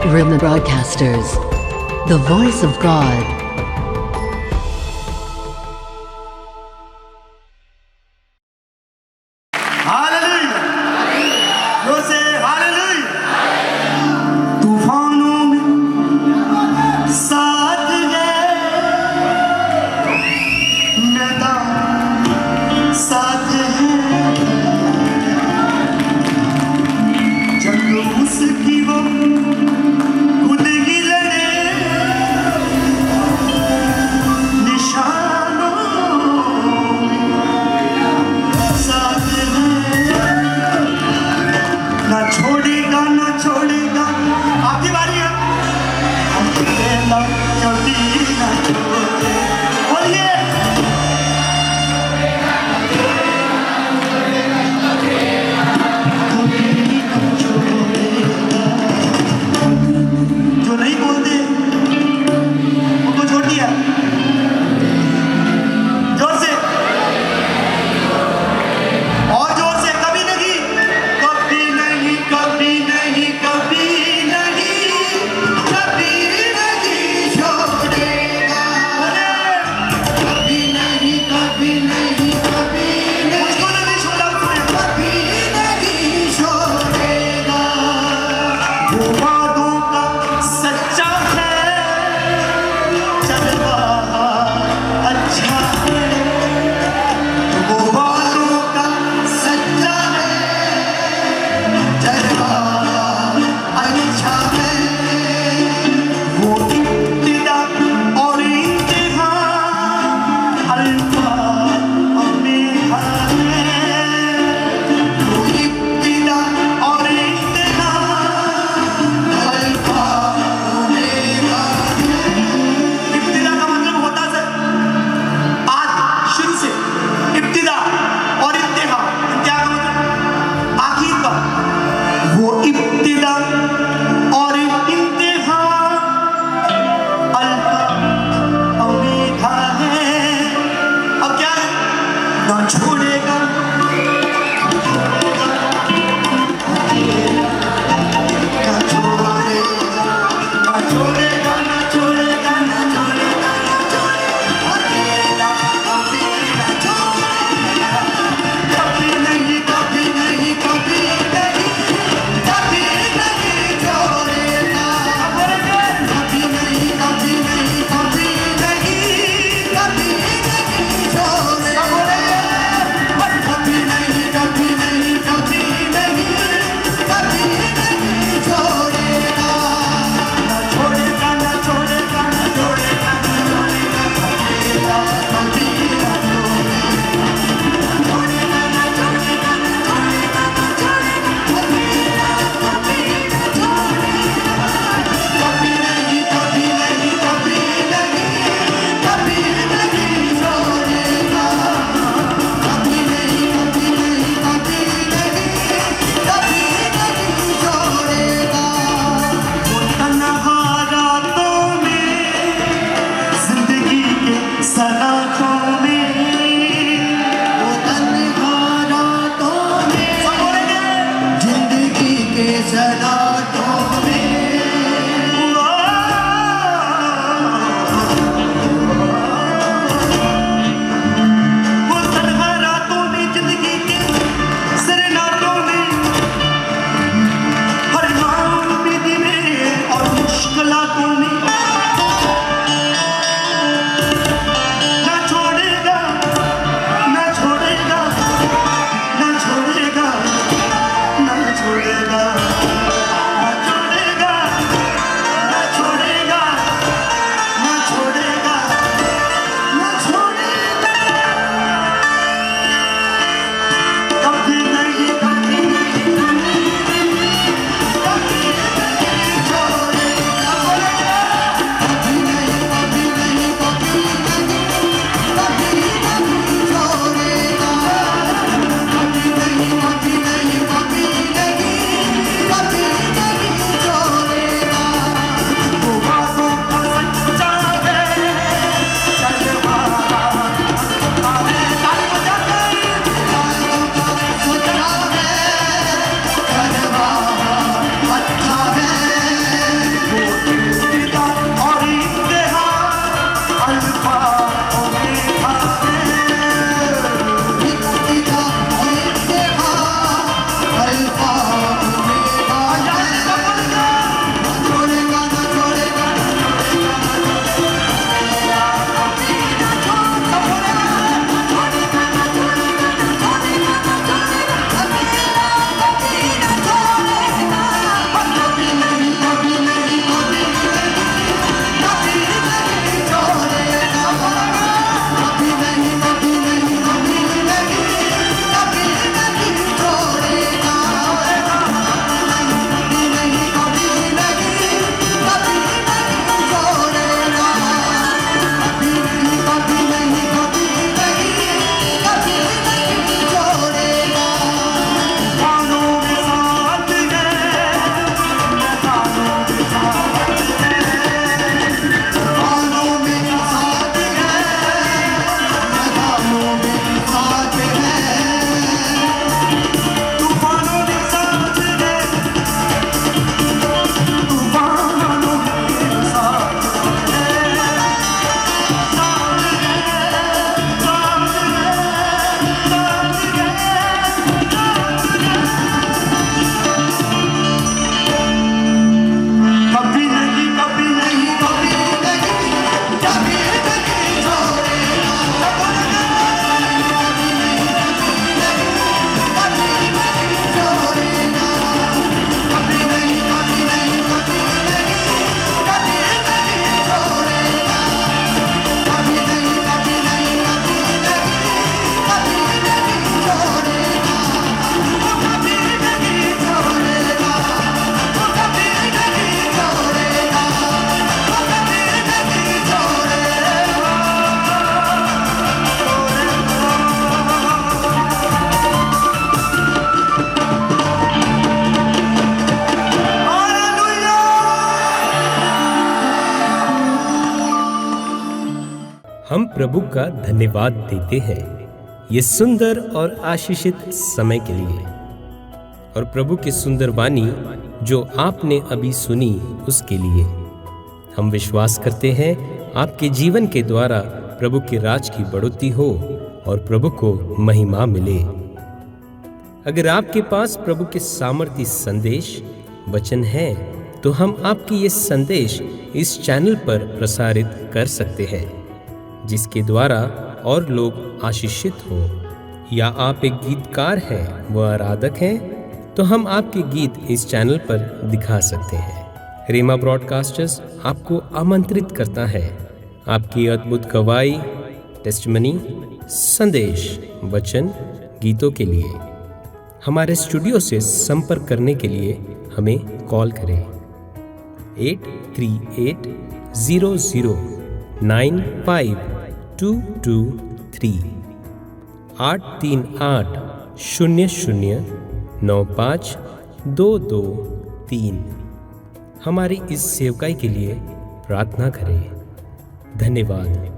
Rhythm Broadcasters, the voice of God. प्रभु का धन्यवाद देते हैं ये सुंदर और आशीषित समय के लिए, और प्रभु की सुंदर वाणी जो आपने अभी सुनी उसके लिए। हम विश्वास करते हैं आपके जीवन के द्वारा प्रभु के राज की बढ़ोतरी हो और प्रभु को महिमा मिले। अगर आपके पास प्रभु के सामर्थ्य संदेश वचन है तो हम आपकी ये संदेश इस चैनल पर प्रसारित कर सकते हैं, जिसके द्वारा और लोग आशीषित हो। या आप एक गीतकार हैं व आराधक हैं तो हम आपके गीत इस चैनल पर दिखा सकते हैं। रेमा ब्रॉडकास्टर्स आपको आमंत्रित करता है आपकी अद्भुत गवाही, टेस्टिमनी, संदेश, वचन, गीतों के लिए हमारे स्टूडियो से संपर्क करने के लिए हमें कॉल करें 838800952223 83800952223। हमारी इस सेवकाई के लिए प्रार्थना करें। धन्यवाद।